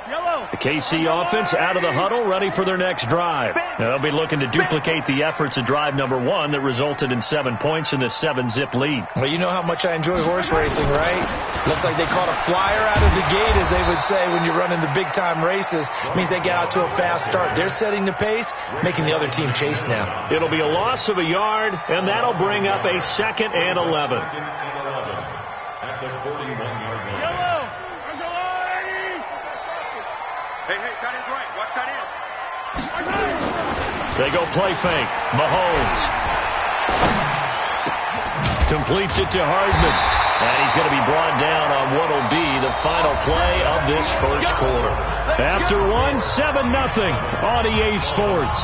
The KC offense out of the huddle, ready for their next drive. Now, they'll be looking to duplicate the efforts of drive number 1 that resulted in 7 points in this 7-zip lead. Well, you know how much I enjoy horse racing, right? Looks like they caught a flyer out of the gate, as they would say when you're running the big-time races. It means they get out to a fast start. They're setting the pace, making the other team chase now. It'll be a loss of a yard, and that'll bring up a 2nd and 11. At the 41-yard line. Hey, tight end's right. Watch tight end. They go play fake. Mahomes completes it to Hardman. And he's going to be brought down on what will be the final play of this first quarter. After 7-0 on EA Sports.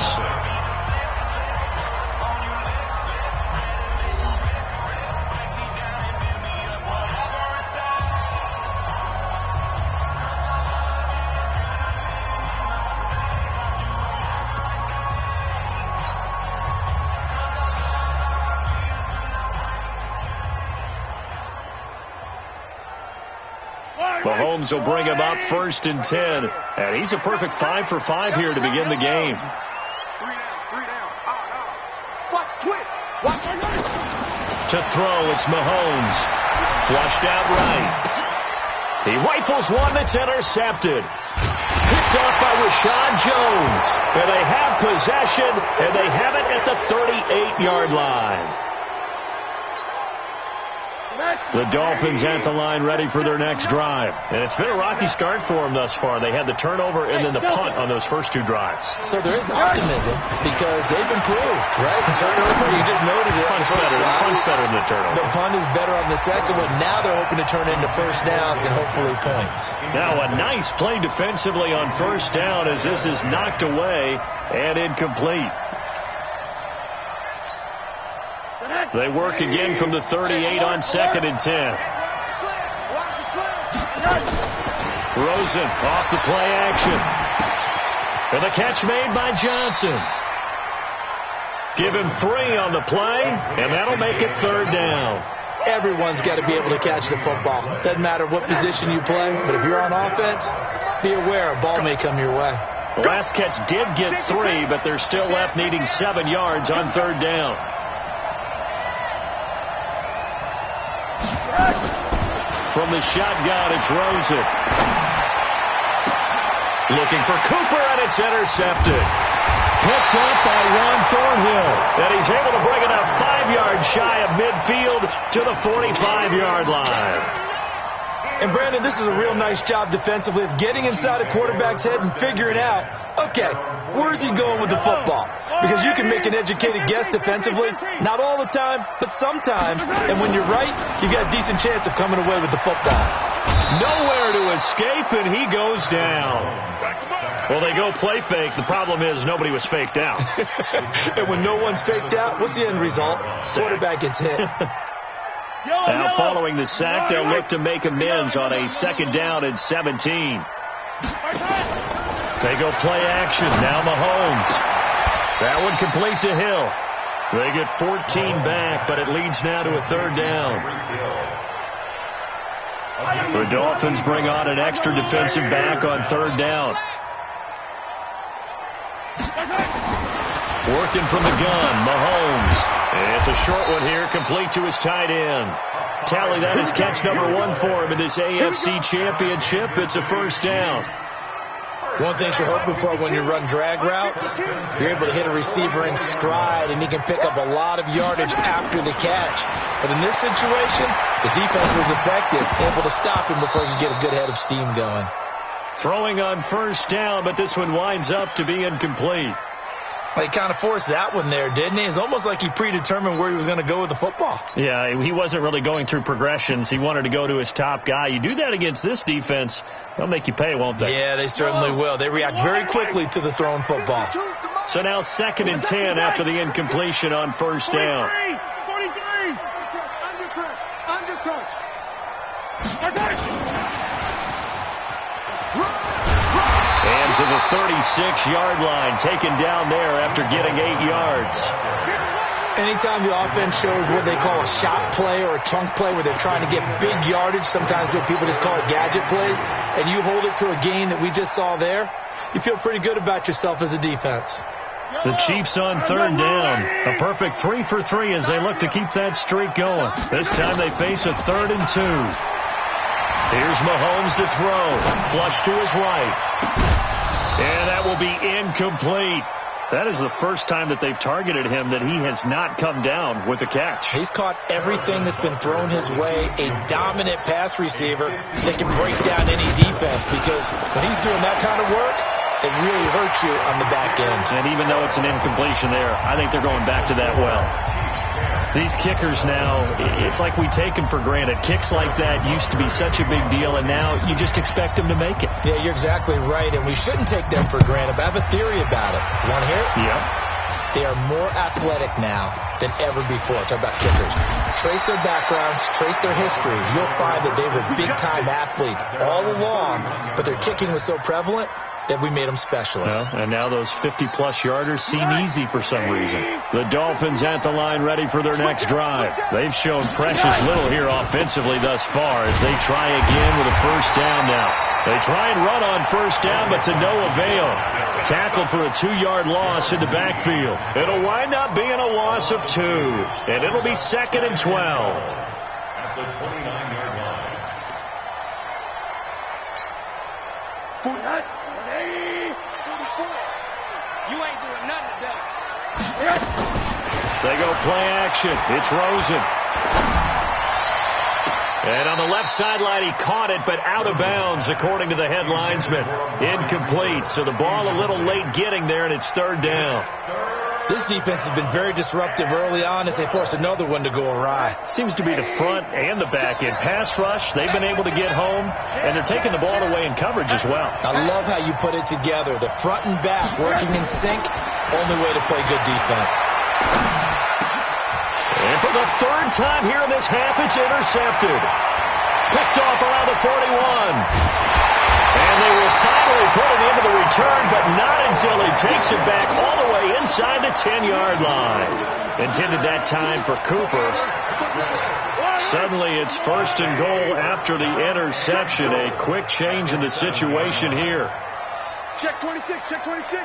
Mahomes will bring him up 1st and 10. And he's a perfect 5 for 5 here to begin the game. 3 down. Watch twitch. To throw, it's Mahomes. Flushed out right. He rifles one that's intercepted. Picked off by Rashad Jones. And they have possession, and they have it at the 38-yard line. The Dolphins at the line ready for their next drive. And it's been a rocky start for them thus far. They had the turnover and then the punt on those first 2 drives. So there is optimism because they've improved, right? The turnover, you just noted it. Punt's better than the turnover. The punt is better on the second one. Now they're hoping to turn into first downs and hopefully points. Now a nice play defensively on first down as this is knocked away and incomplete. They work again from the 38 on 2nd and 10. Rosen off the play action. And the catch made by Johnson. Give him 3 on the play, and that'll make it 3rd down. Everyone's got to be able to catch the football. Doesn't matter what position you play, but if you're on offense, be aware a ball may come your way. The last catch did get 3, but they're still left needing 7 yards on 3rd down. From the shotgun, it's Rosen. Looking for Cooper, and it's intercepted. Picked up by Ron Thornhill. And he's able to bring it up 5 yards shy of midfield to the 45-yard line. And, Brandon, this is a real nice job defensively of getting inside a quarterback's head and figuring out, okay, where's he going with the football? Because you can make an educated guess defensively, not all the time, but sometimes. And when you're right, you got a decent chance of coming away with the football. Nowhere to escape, and he goes down. Well, they go play fake. The problem is nobody was faked out. And when no one's faked out, what's the end result? Quarterback gets hit. Now, following the sack, they'll look to make amends on a 2nd down and 17. They go play action. Now Mahomes. That one complete to Hill. They get 14 back, but it leads now to a 3rd down. The Dolphins bring on an extra defensive back on 3rd down. Working from the gun, Mahomes. It's a short one here, complete to his tight end. Tally, that is catch number 1 for him in this AFC Championship. It's a 1st down. One thing you're hoping for when you run drag routes, you're able to hit a receiver in stride, and he can pick up a lot of yardage after the catch. But in this situation, the defense was effective, able to stop him before he could get a good head of steam going. Throwing on 1st down, but this one winds up to be incomplete. Well, he kind of forced that one there, didn't he? It's almost like he predetermined where he was going to go with the football. Yeah, he wasn't really going through progressions. He wanted to go to his top guy. You do that against this defense, they'll make you pay, won't they? Yeah, they certainly will. They react very quickly to the thrown football. So now 2nd and 10 after the incompletion on 1st down. 43. Undercut. And to the 36-yard line, taken down there after getting 8 yards. Anytime the offense shows what they call a shot play or a chunk play where they're trying to get big yardage, sometimes people just call it gadget plays, and you hold it to a gain that we just saw there, you feel pretty good about yourself as a defense. The Chiefs on third down. A perfect 3 for 3 as they look to keep that streak going. This time they face a 3rd and 2. Here's Mahomes to throw. Flush to his right. And that will be incomplete. That is the first time that they've targeted him that he has not come down with a catch. He's caught everything that's been thrown his way. A dominant pass receiver that can break down any defense, because when he's doing that kind of work, it really hurts you on the back end. And even though it's an incompletion there, I think they're going back to that well. These kickers now, it's like we take them for granted. Kicks like that used to be such a big deal, and now you just expect them to make it. Yeah, you're exactly right, and we shouldn't take them for granted, but I have a theory about it. You want to hear it? Yeah. They are more athletic now than ever before. Talk about kickers. Trace their backgrounds, trace their histories. You'll find that they were big-time athletes all along, but their kicking was so prevalent that we made them specialists. Well, and now those 50-plus yarders seem easy for some reason. The Dolphins at the line ready for their next drive. They've shown precious little here offensively thus far as they try again with a first down now. They try and run on first down, but to no avail. Tackled for a 2-yard loss in the backfield. It'll wind up being a loss of 2, and it'll be 2nd and 12. At the 29-yard line. You ain't doing nothing today. They go play action. It's Rosen. And on the left sideline, he caught it, but out of bounds, according to the head linesman. Incomplete. So the ball a little late getting there, and it's 3rd down. This defense has been very disruptive early on as they force another one to go awry. Seems to be the front and the back end. Pass rush, they've been able to get home, and they're taking the ball away in coverage as well. I love how you put it together. The front and back working in sync, only way to play good defense. And for the 3rd time here in this half, it's intercepted. Picked off around the 41. And they will finally put it into the return, but not until he takes it back all the way inside the 10-yard line. Intended that time for Cooper. Suddenly it's 1st and goal after the interception. A quick change in the situation here. Check 26, check 26.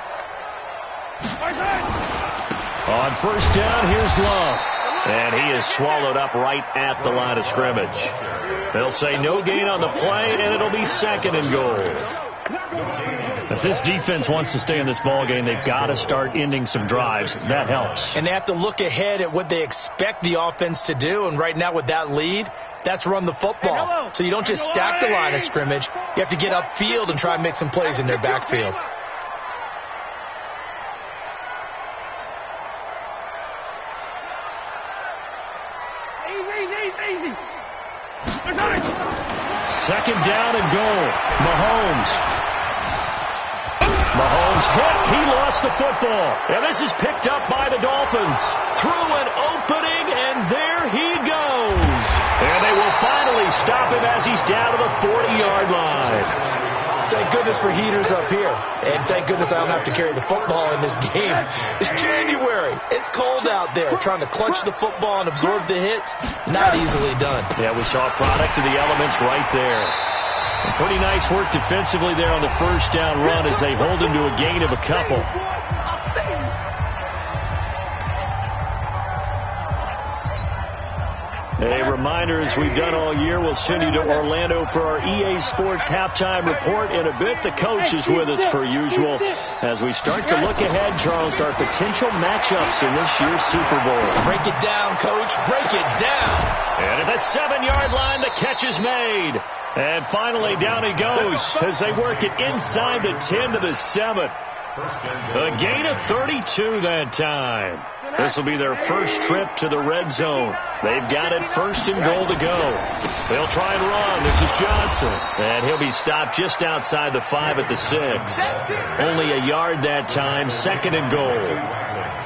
On first down, here's Love. And he is swallowed up right at the line of scrimmage. They'll say no gain on the play, and it'll be 2nd and goal. If this defense wants to stay in this ballgame, they've got to start ending some drives. That helps. And they have to look ahead at what they expect the offense to do. And right now with that lead, that's run the football. So you don't just stack the line of scrimmage. You have to get upfield and try and make some plays in their backfield. Easy. 2nd down and goal. Mahomes hit. He lost the football. And this is picked up by the Dolphins. Through an opening, and there he goes. And they will finally stop him as he's down to the 40-yard line. Thank goodness for heaters up here. And thank goodness I don't have to carry the football in this game. It's January. It's cold out there. Trying to clutch the football and absorb the hits, not easily done. Yeah, we saw a product of the elements right there. And pretty nice work defensively there on the first down run as they hold him to a gain of a couple. A reminder, as we've done all year, we'll send you to Orlando for our EA Sports halftime report in a bit. The coach is with us per usual as we start to look ahead, Charles, to our potential matchups in this year's Super Bowl. Break it down, Coach. Break it down. And at the 7-yard line, the catch is made. And finally, down he goes as they work it inside the 10 to the 7. A gain of 32 that time. This will be their first trip to the red zone. They've got it 1st and goal to go. They'll try and run. This is Johnson. And he'll be stopped just outside the 5 at the 6. Only a yard that time. 2nd and goal.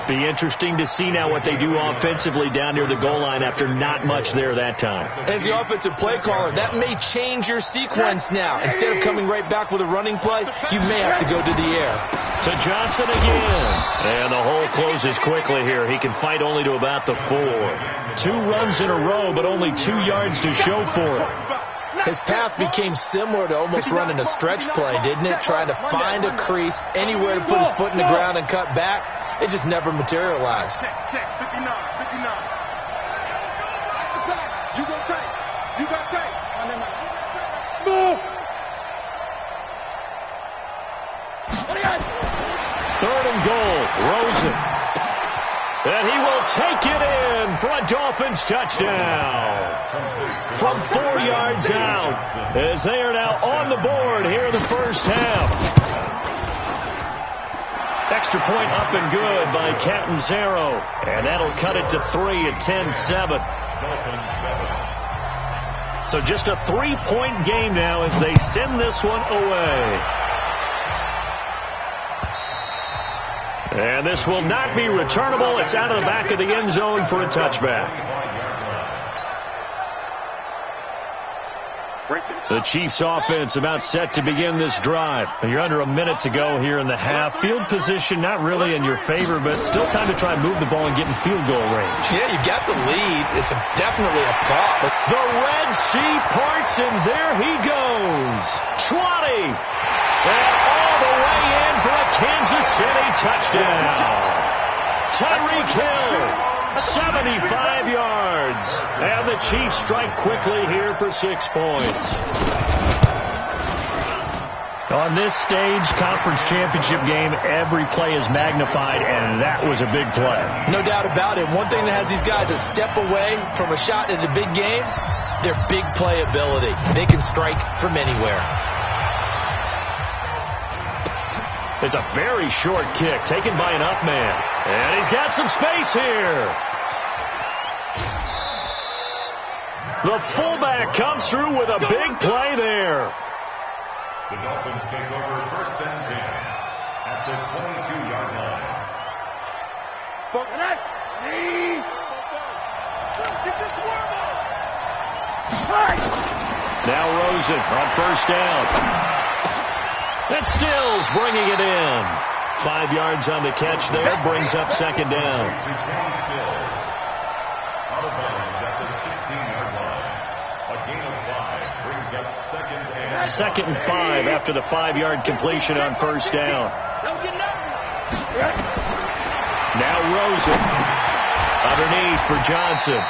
Be interesting to see now what they do offensively down near the goal line after not much there that time. As the offensive play caller, that may change your sequence now. Instead of coming right back with a running play, you may have to go to the air. To Johnson again. And the hole closes quickly here. He can fight only to about the 4. 2 runs in a row, but only 2 yards to show for it. His path became similar to almost running a stretch play, didn't it? Trying to find a crease, anywhere to put his foot in the ground and cut back. It just never materialized. Check, 59, 59. You go take. You got take. Smooth. 3rd and goal. Rosen. And he will take it in for a Dolphins touchdown. From 4 yards out, as they are now on the board here in the first half. Extra point up and good by Catanzaro. And that'll cut it to 3 at 10-7. So just a 3-point game now as they send this one away. And this will not be returnable. It's out of the back of the end zone for a touchback. The Chiefs offense about set to begin this drive. You're under a minute to go here in the half. Field position not really in your favor, but still time to try and move the ball and get in field goal range. Yeah, you've got the lead. It's definitely a thought. The Red Sea parts, and there he goes. 20. And all the way in for a Kansas City touchdown. Tyreek Hill. 75 yards. And the Chiefs strike quickly here for 6 points. On this stage, conference championship game, every play is magnified, and that was a big play. No doubt about it. One thing that has these guys a step away from a shot in the big game, their big play ability. They can strike from anywhere. It's a very short kick taken by an up man. And he's got some space here. The fullback comes through with a big play there. The Dolphins take over 1st and 10 at the 22-yard line. Now Rosen on 1st down. And Stills bringing it in. 5 yards on the catch there, brings up 2nd down. Out of bounds at the 16-yard line. A gain of 5 brings up 2nd and 2nd and 5 after the 5-yard completion on 1st down. Now Rosen underneath for Johnson.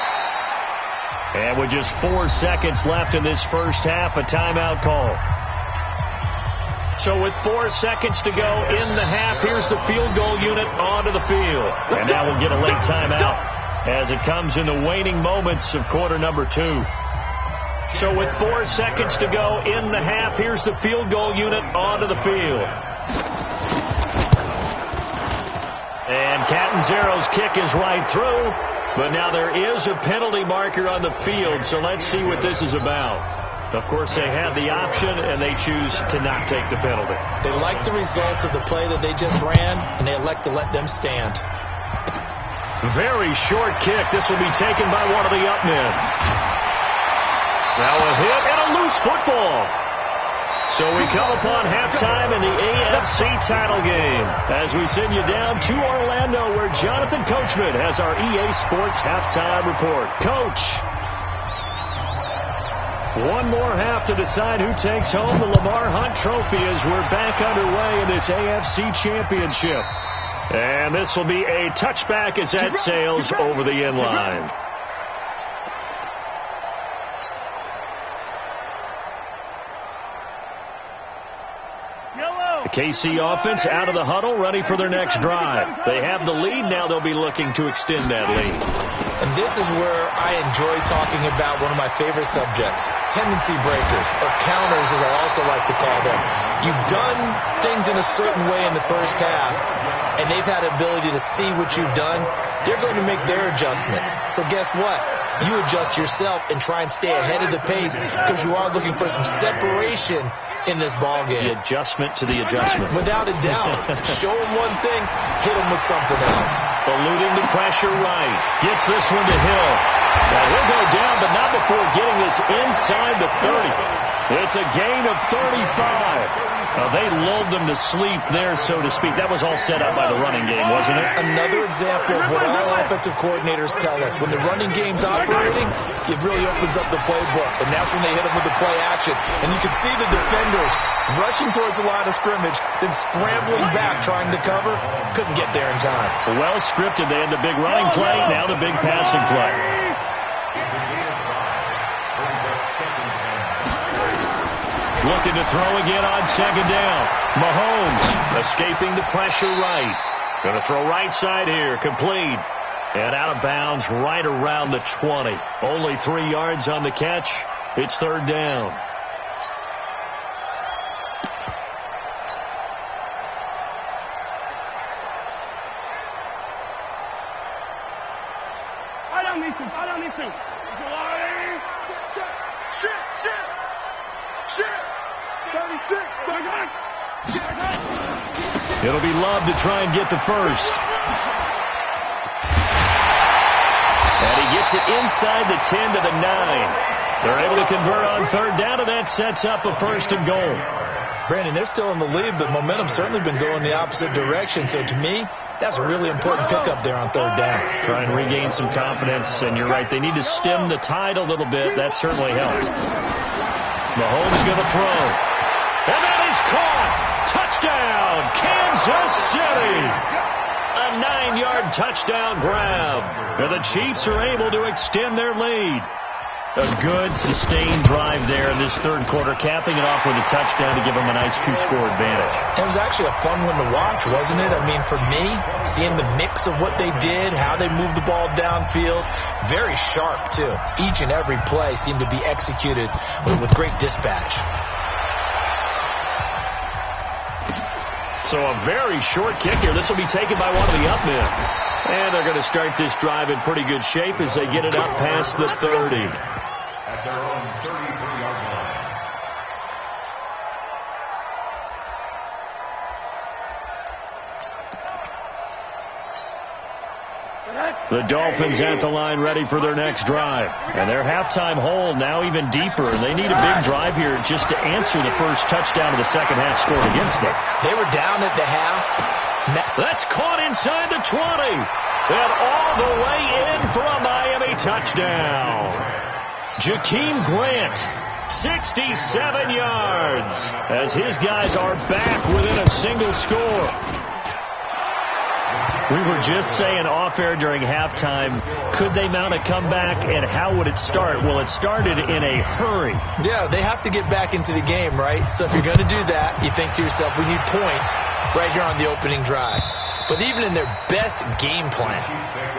And with just 4 seconds left in this first half, a timeout call. So with 4 seconds to go in the half, here's the field goal unit onto the field. And now we'll get a late timeout as it comes in the waning moments of quarter number 2. So with 4 seconds to go in the half, here's the field goal unit onto the field. And Catanzaro's kick is right through, but now there is a penalty marker on the field, so let's see what this is about. Of course, they have the option, and they choose to not take the penalty. They like the results of the play that they just ran, and they elect to let them stand. Very short kick. This will be taken by one of the up men. Now a hit and a loose football. So we come upon halftime in the AFC title game as we send you down to Orlando where Jonathan Coachman has our EA Sports halftime report. Coach. One more half to decide who takes home the Lamar Hunt Trophy as we're back underway in this AFC Championship. And this will be a touchback as that sails over the end line. The KC offense out of the huddle, ready for their next drive. They have the lead. Now they'll be looking to extend that lead. And this is where I enjoy talking about one of my favorite subjects, tendency breakers, or counters as I also like to call them. You've done things in a certain way in the first half, and they've had ability to see what you've done. They're going to make their adjustments. So guess what? You adjust yourself and try and stay ahead of the pace because you are looking for some separation in this ball game. The adjustment to the adjustment. Without a doubt. Show him one thing, hit him with something else. Eluding the pressure right. Gets this one to Hill. Now he'll go down, but not before getting this inside the 30. It's a gain of 35. They lulled them to sleep there, so to speak. That was all set up by the running game, wasn't it? Another example of what all offensive coordinators tell us. When the running game's operating, it really opens up the playbook. And that's when they hit them with the play action. And you can see the defenders rushing towards the line of scrimmage, then scrambling back trying to cover. Couldn't get there in time. Well scripted. They had the big running play, now the big passing play. Looking to throw again on second down. Mahomes escaping the pressure right. Going to throw right side here. Complete. And out of bounds right around the 20. Only 3 yards on the catch. It's third down. I don't need to. Shit. 36. It'll be Love to try and get the first. And he gets it inside the 10 to the 9. They're able to convert on third down, and that sets up a first and goal. Brandon, they're still in the lead, but momentum's certainly been going the opposite direction. So to me, that's a really important pickup there on third down. Try and regain some confidence, and you're right. They need to stem the tide a little bit. That certainly helps. Mahomes going to throw. And that is caught. Touchdown, Kansas City. A 9-yard touchdown grab. And the Chiefs are able to extend their lead. A good, sustained drive there in this third quarter, capping it off with a touchdown to give them a nice 2-score advantage. It was actually a fun one to watch, wasn't it? I mean, for me, seeing the mix of what they did, how they moved the ball downfield, very sharp, too. Each and every play seemed to be executed with great dispatch. So a very short kick here. This will be taken by one of the up men. And they're going to start this drive in pretty good shape as they get it up past the 30. At their own 33-yard line. The Dolphins at the line ready for their next drive. And their halftime hole now even deeper. And they need a big drive here just to answer the first touchdown of the second half scored against them. They were down at the half. That's caught inside the 20. And all the way in for a Miami touchdown. Jakeem Grant, 67 yards, as his guys are back within a single score. We were just saying off-air during halftime, could they mount a comeback, and how would it start? Well, it started in a hurry. Yeah, they have to get back into the game, right? So if you're going to do that, you think to yourself, we need points right here on the opening drive. But even in their best game plan,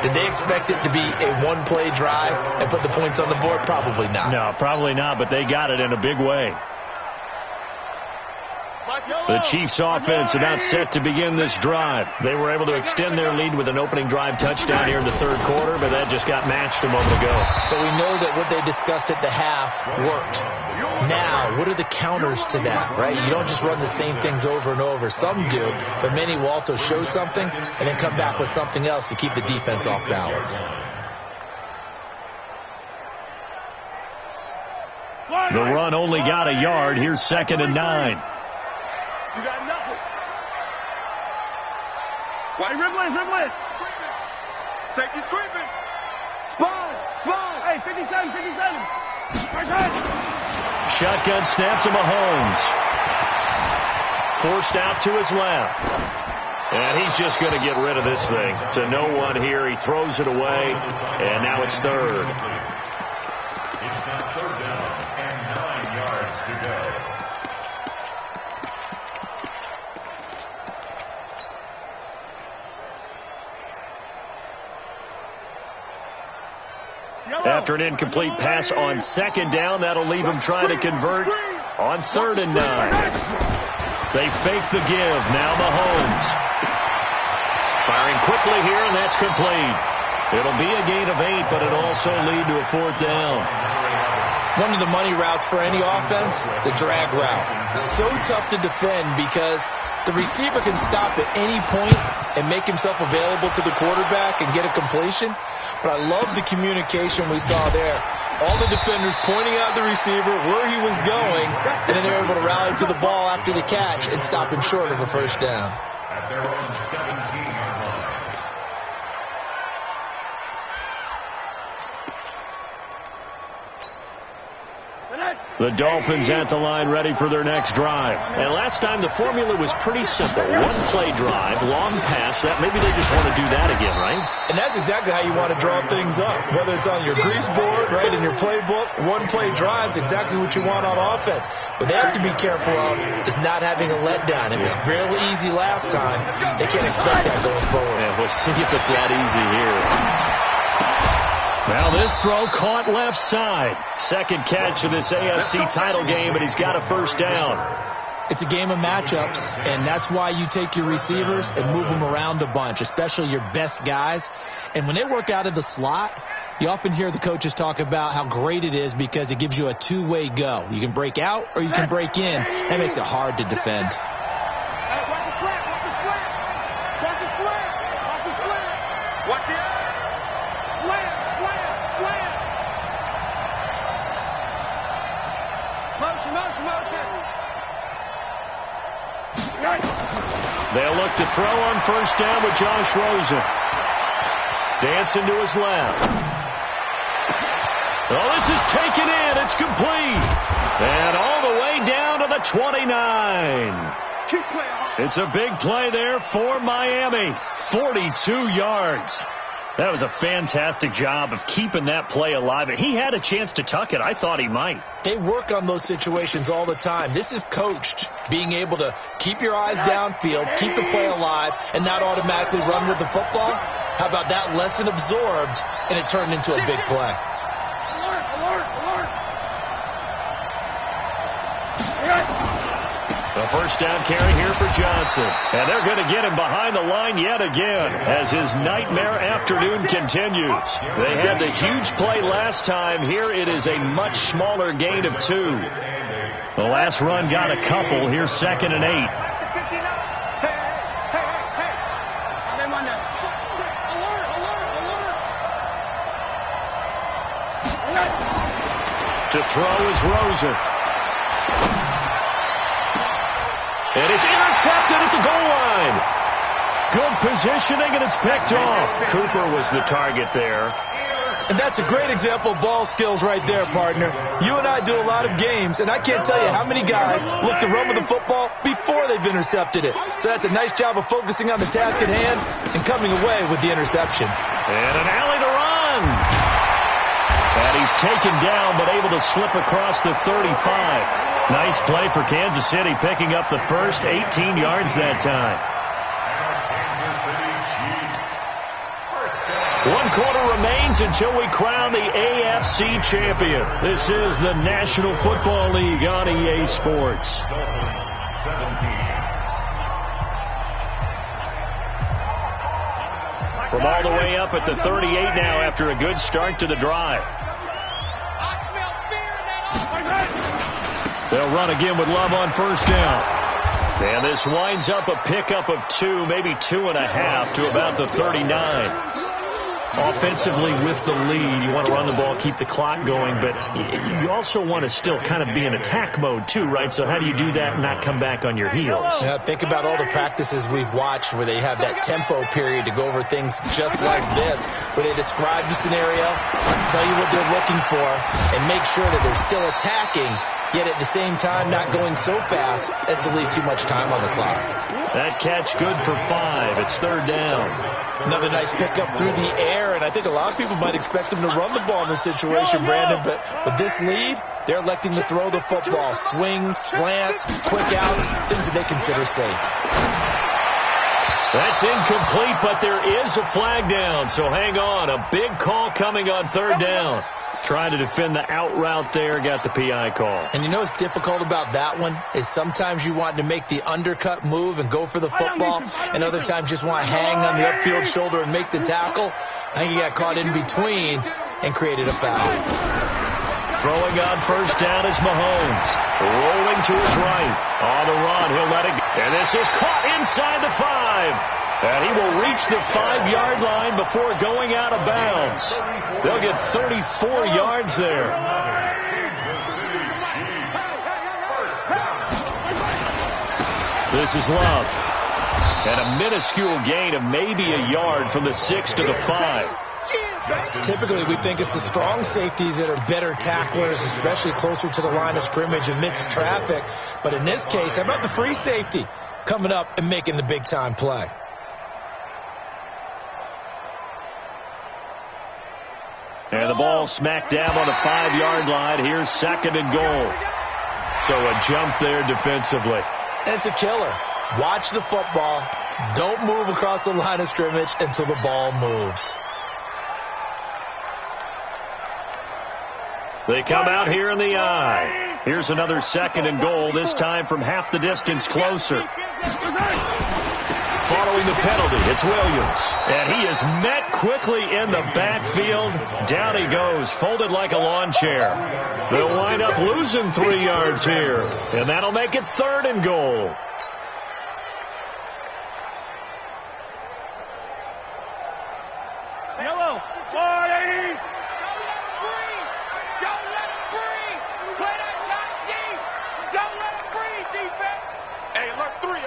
did they expect it to be a one-play drive and put the points on the board? Probably not. No, probably not, but they got it in a big way. The Chiefs offense about set to begin this drive. They were able to extend their lead with an opening drive touchdown here in the third quarter, but that just got matched a moment ago. So we know that what they discussed at the half worked. Now, what are the counters to that, right? You don't just run the same things over and over. Some do, but many will also show something and then come back with something else to keep the defense off balance. The run only got a yard. Here's 2nd and 9. You got nothing. Why dribbling? Safety's creeping. Sponge. Hey, 57. Right side. Shotgun snap to Mahomes. Forced out to his left. And he's just going to get rid of this thing. To no one here. He throws it away. And now it's third. It's now third down and 9 yards to go. After an incomplete pass on second down, that'll leave him trying to convert on 3rd and 9. They fake the give. Now Mahomes. Firing quickly here, and that's complete. It'll be a gain of 8, but it'll also lead to a 4th down. One of the money routes for any offense, the drag route. So tough to defend because the receiver can stop at any point and make himself available to the quarterback and get a completion. But I love the communication we saw there. All the defenders pointing out the receiver, where he was going, and then they were able to rally to the ball after the catch and stop him short of a 1st down. At their own 17-yard line. The Dolphins at the line ready for their next drive. And last time the formula was pretty simple. One play drive, long pass. That maybe they just want to do that again, right? And that's exactly how you want to draw things up. Whether it's on your grease board, right, in your playbook, one play drive is exactly what you want on offense. What they have to be careful of is not having a letdown. It was real easy last time. They can't expect that going forward. Yeah, we'll see if it's that easy here. Now this throw caught left side. Second catch of this AFC title game, and he's got a 1st down. It's a game of matchups, and that's why you take your receivers and move them around a bunch, especially your best guys. And when they work out of the slot, you often hear the coaches talk about how great it is because it gives you a two-way go. You can break out or you can break in. That makes it hard to defend. Watch the slant. Watch the slant. Watch the slant. Watch the slant. Watch the slant. Slant. Motion. They'll look to throw on 1st down with Josh Rosen. Dancing to his left. Oh, this is taken in. It's complete. And all the way down to the 29. Keep playing hard. It's a big play there for Miami. 42 yards. That was a fantastic job of keeping that play alive. He had a chance to tuck it. I thought he might. They work on those situations all the time. This is coached, being able to keep your eyes downfield, keep the play alive, and not automatically run with the football. How about that lesson absorbed, and it turned into a big play? Alert. The 1st down carry here for Johnson. And they're going to get him behind the line yet again as his nightmare afternoon continues. They had the huge play last time. Here it is a much smaller gain of 2. The last run got a couple. Here's 2nd and 8. To throw is Rosen. And it's intercepted at the goal line. Good positioning, and it's picked off. Cooper was the target there. And that's a great example of ball skills right there, partner. You and I do a lot of games, and I can't tell you how many guys look to run with the football before they've intercepted it. So that's a nice job of focusing on the task at hand and coming away with the interception. And an alley to run. And he's taken down, but able to slip across the 35. Nice play for Kansas City, picking up the first 18 yards that time. 1 quarter remains until we crown the AFC champion. This is the National Football League on EA Sports. From all the way up at the 38 now after a good start to the drive. They'll run again with Love on 1st down. And this winds up a pickup of 2, maybe 2.5 to about the 39. Offensively with the lead, you want to run the ball, keep the clock going, but you also want to still kind of be in attack mode too, right? So how do you do that and not come back on your heels? Yeah, think about all the practices we've watched where they have that tempo period to go over things just like this, where they describe the scenario, tell you what they're looking for, and make sure that they're still attacking, yet at the same time not going so fast as to leave too much time on the clock. That catch good for 5. It's 3rd down. Another nice pickup through the air, and I think a lot of people might expect them to run the ball in this situation, Brandon, but with this lead, they're electing to throw the football. Swings, slants, quick outs, things that they consider safe. That's incomplete, but there is a flag down, so hang on. A big call coming on 3rd down. Trying to defend the out route there, got the PI call. And you know what's difficult about that one is sometimes you want to make the undercut move and go for the football, and other times just want to hang on the upfield shoulder and make the tackle. I think he got caught in between and created a foul. Throwing on first down is Mahomes. Rolling to his right. On the run, he'll let it go. And this is caught inside the 5. And he will reach the 5-yard line before going out of bounds. They'll get 34 yards there. This is Love. And a minuscule gain of maybe a yard from the 6 to the 5. Typically, we think it's the strong safeties that are better tacklers, especially closer to the line of scrimmage amidst traffic. But in this case, how about the free safety coming up and making the big-time play? And the ball smack dab on the 5-yard line. Here's 2nd and goal. So a jump there defensively. And it's a killer. Watch the football. Don't move across the line of scrimmage until the ball moves. They come out here in the eye. Here's another 2nd and goal, this time from half the distance closer. Following the penalty, it's Williams. And he is met quickly in the backfield. Down he goes, folded like a lawn chair. They'll wind up losing 3 yards here. And that'll make it 3rd and goal. Yellow, 480. Don't let him breathe. Play that top deep. Don't let him breathe, defense. Hey, alert 3.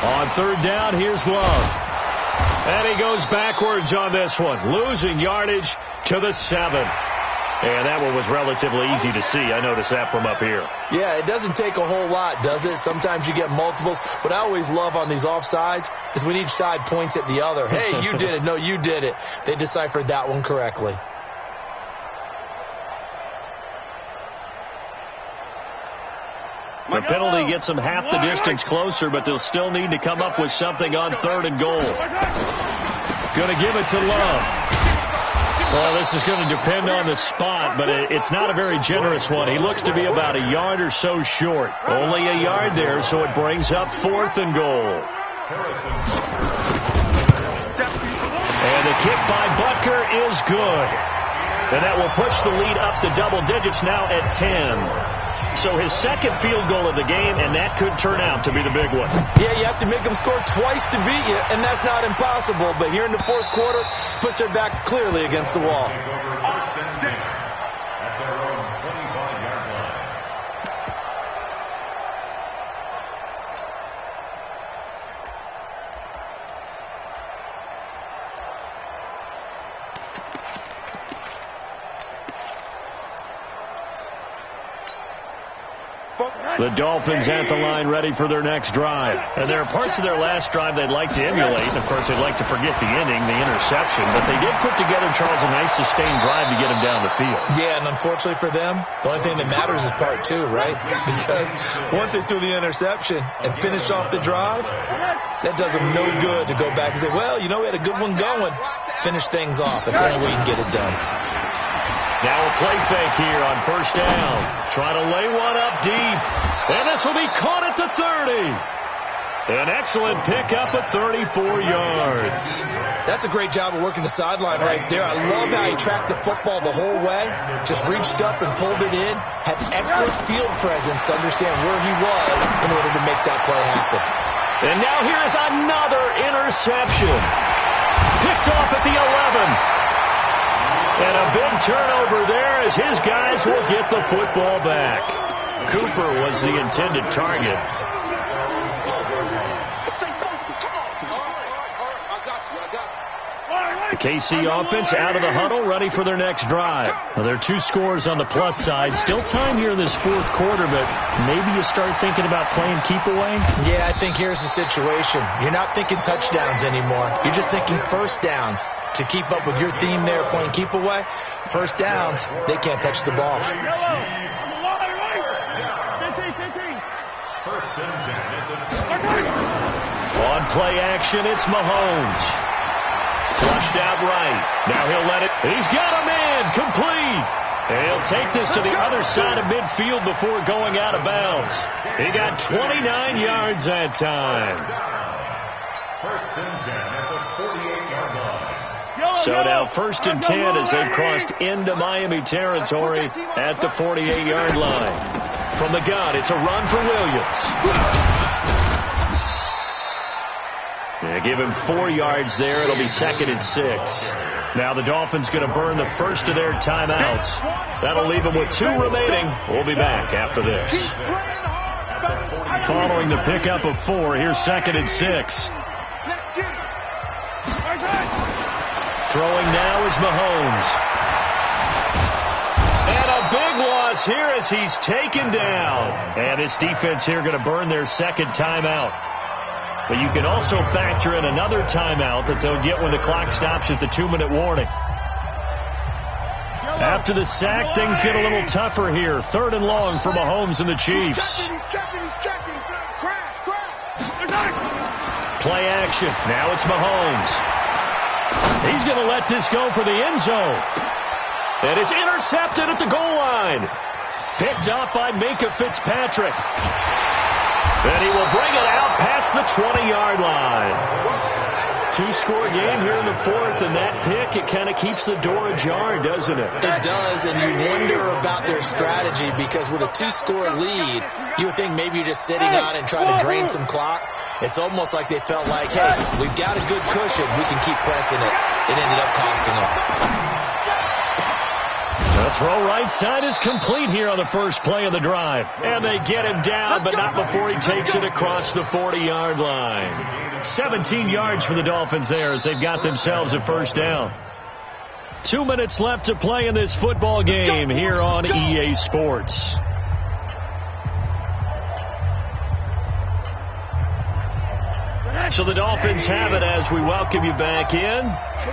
On 3rd down, here's Love. And he goes backwards on this one, losing yardage to the 7. And that one was relatively easy to see. I noticed that from up here. Yeah, it doesn't take a whole lot, does it? Sometimes you get multiples. What I always love on these offsides is when each side points at the other. Hey, you did it. No, you did it. They deciphered that one correctly. The penalty gets them half the distance closer, but they'll still need to come up with something on 3rd and goal. Going to give it to Love. Well, this is going to depend on the spot, but it's not a very generous one. He looks to be about a yard or so short. Only a yard there, so it brings up 4th and goal. And the kick by Butker is good. And that will push the lead up to double digits now at 10. So his 2nd field goal of the game, and that could turn out to be the big one. Yeah, you have to make them score twice to beat you, and that's not impossible. But here in the 4th quarter, push their backs clearly against the wall. The Dolphins at the line ready for their next drive. And there are parts of their last drive they'd like to emulate. And, of course, they'd like to forget the inning, the interception. But they did put together, Charles, a nice sustained drive to get them down the field. Yeah, and unfortunately for them, the only thing that matters is part 2, right? Because once they threw the interception and finished off the drive, that does them no good to go back and say, well, you know, we had a good one going. Finish things off. That's the only way you can get it done. Now a play fake here on 1st down. Trying to lay one up deep. And this will be caught at the 30. An excellent pickup at 34 yards. That's a great job of working the sideline right there. I love how he tracked the football the whole way. Just reached up and pulled it in. Had excellent field presence to understand where he was in order to make that play happen. And now here's another interception. Picked off at the 11. And a big turnover there as his guys will get the football back. Cooper was the intended target. The KC offense out of the huddle, ready for their next drive. Well, there are 2 scores on the plus side. Still time here in this 4th quarter, but maybe you start thinking about playing keep away? Yeah, I think here's the situation. You're not thinking touchdowns anymore. You're just thinking first downs. To keep up with your theme there, playing keep away, first downs, they can't touch the ball. On play action, it's Mahomes. Flushed out right. Now he'll let it. He's got a man. Complete. And he'll take this to the other side of midfield before going out of bounds. He got 29 yards that time. First and 10 at the 48-yard line. So now 1st and 10 as they've crossed into Miami territory at the 48-yard line. From the gun, it's a run for Williams. Yeah, give him 4 yards there. It'll be 2nd and 6. Now the Dolphins going to burn the first of their timeouts. That'll leave them with 2 remaining. We'll be back after this. Following the pickup of 4, here's 2nd and 6. Throwing now is Mahomes. And a big loss here as he's taken down. And this defense here going to burn their 2nd timeout. But you can also factor in another timeout that they'll get when the clock stops at the 2-minute warning. After the sack, things get a little tougher here. 3rd and long for Mahomes and the Chiefs. He's checking. Crash. Play action. Now it's Mahomes. He's going to let this go for the end zone. And it's intercepted at the goal line. Picked off by Minkah Fitzpatrick. And he will bring it out past the 20-yard line. 2-score game here in the 4th, and that pick, it kind of keeps the door ajar, doesn't it? It does, and you wonder about their strategy because with a 2-score lead, you would think maybe you're just sitting on and trying to drain some clock. It's almost like they felt like, hey, we've got a good cushion. We can keep pressing it. It ended up costing them. The throw right side is complete here on the first play of the drive. And they get him down, but not before he takes it across the 40-yard line. 17 yards for the Dolphins there as they've got themselves a first down. 2 minutes left to play in this football game here on EA Sports. So the Dolphins have it as we welcome you back in.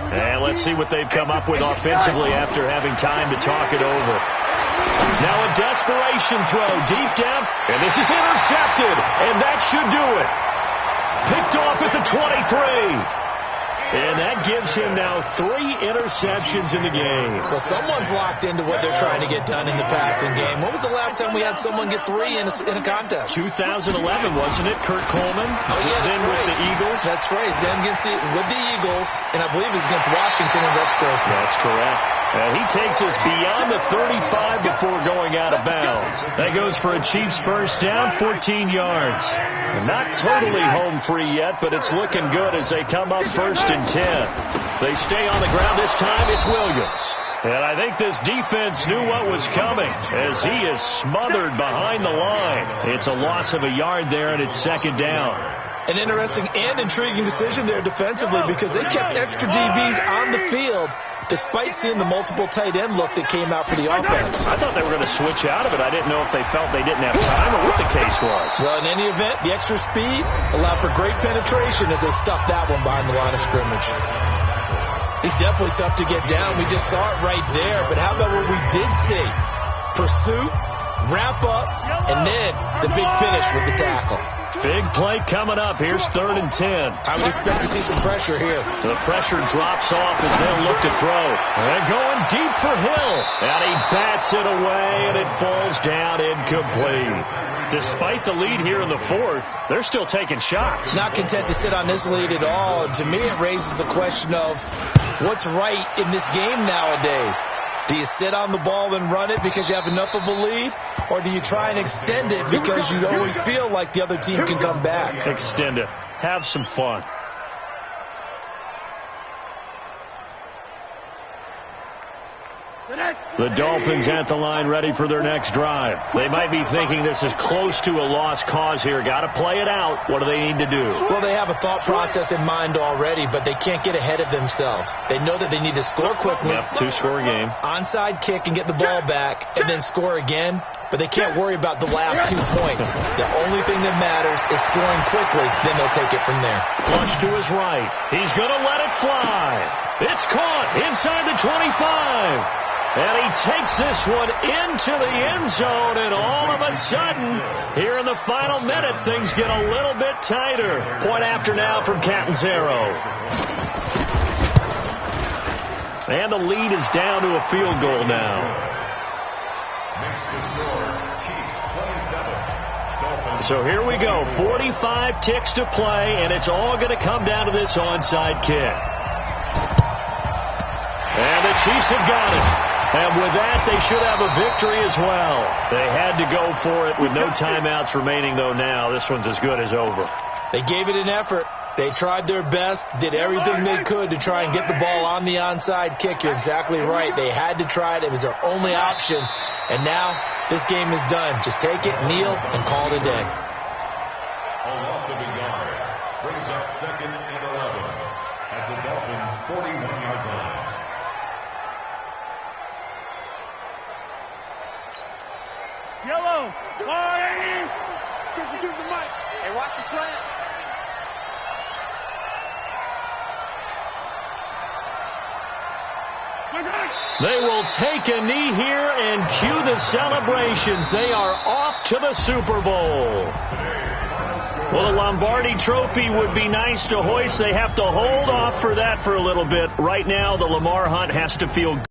And let's see what they've come up with offensively after having time to talk it over. Now a desperation throw deep down. And this is intercepted. And that should do it. Picked off at the 23. And that gives him now 3 interceptions in the game. Well, someone's locked into what they're trying to get done in the passing game. When was the last time we had someone get 3 in a contest? 2011, wasn't it? Kurt Coleman. Oh, yeah, then with the Eagles. That's right. Then with the Eagles, and I believe it was against Washington and Rex Grossman. That's correct. And he takes us beyond the 35 before going out of bounds. That goes for a Chiefs first down, 14 yards. Not totally home free yet, but it's looking good as they come up 1st and 10. They stay on the ground this time. It's Williams. And I think this defense knew what was coming as he is smothered behind the line. It's a loss of a yard there, and it's 2nd down. An interesting and intriguing decision there defensively because they kept extra DBs on the field despite seeing the multiple tight end look that came out for the offense. I thought they were going to switch out of it. I didn't know if they felt they didn't have time or what the case was. Well, in any event, the extra speed allowed for great penetration as they stuffed that one behind the line of scrimmage. He's definitely tough to get down. We just saw it right there. But how about what we did see? Pursuit, wrap up, and then the big finish with the tackle. Big play coming up. Here's 3rd and 10. I would expect to see some pressure here. The pressure drops off as they'll look to throw. And going deep for Hill. And he bats it away, and it falls down incomplete. Despite the lead here in the 4th, they're still taking shots. Not content to sit on this lead at all. And to me, it raises the question of what's right in this game nowadays. Do you sit on the ball and run it because you have enough of a lead? Or do you try and extend it because you always feel like the other team can come back? Extend it. Have some fun. The Dolphins at the line ready for their next drive. They might be thinking this is close to a lost cause here. Got to play it out. What do they need to do? Well, they have a thought process in mind already, but they can't get ahead of themselves. They know that they need to score quickly. Yep, 2-score game. Onside kick and get the ball back and then score again. But they can't worry about the last 2 points. The only thing that matters is scoring quickly. Then they'll take it from there. Flush to his right. He's going to let it fly. It's caught inside the 25. And he takes this one into the end zone, and all of a sudden, here in the final minute, things get a little bit tighter. Point after now from Catanzaro. And the lead is down to a field goal now. Makes the score Chiefs 27. Dolphins. So here we go. 45 ticks to play, and it's all going to come down to this onside kick. And the Chiefs have got it. And with that, they should have a victory as well. They had to go for it with no timeouts remaining, though now. This one's as good as over. They gave it an effort. They tried their best, did everything they could to try and get the ball on the onside kick. You're exactly right. They had to try it. It was their only option. And now this game is done. Just take it, kneel, and call it a day. A loss of a yard brings up 2nd and 11 at the Dolphins' 41-yard line. Yellow. Sorry. Get the mic. Hey, watch the slant. They will take a knee here and cue the celebrations. They are off to the Super Bowl. Well, the Lombardi Trophy would be nice to hoist. They have to hold off for that for a little bit. Right now, the Lamar Hunt has to feel good.